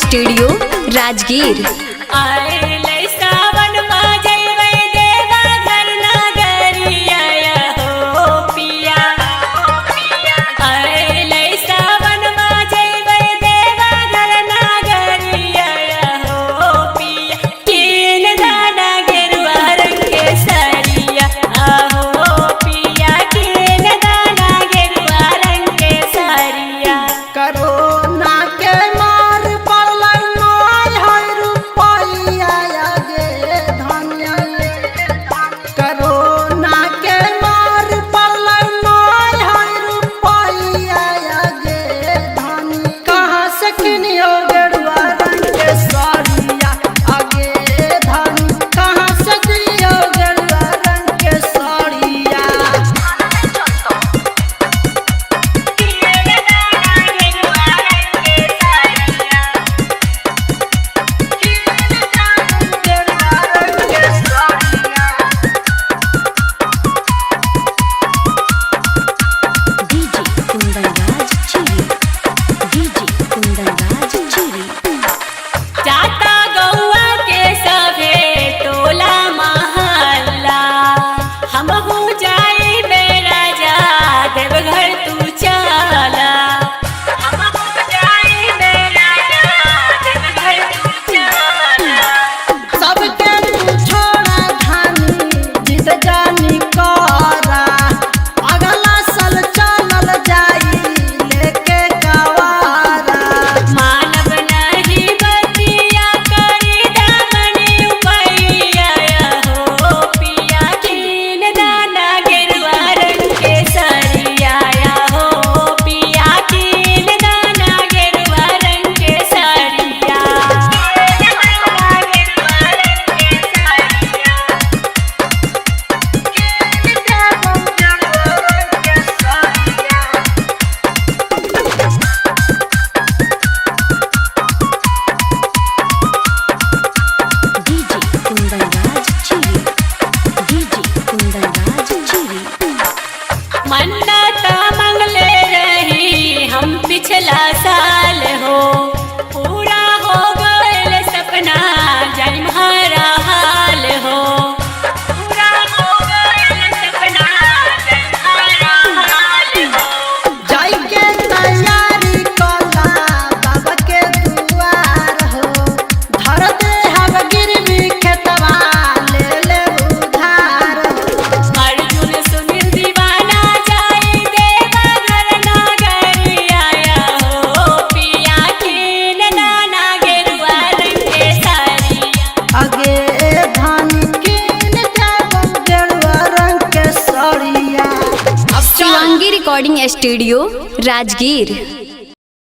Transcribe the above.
Studio Rajgir. पिछला साल हो पूरा हो गए सपना जय हमारा हाल हो, पूरा हो गए सपना जय हमारा हाल हो। जाई के तैयारी कला बाबा के दुआर हो, धर दे हम गिरवी खेतवा ले ले उधार हो। अर्जुन सुनील दीवाना जाई देवा घर नागरिया हो, पिया कीन दाना गेरुआ रंग के साड़िया। आगे धान कीन देव गेरुआ रंग के साड़िया। Shivangi recording studio Rajgir.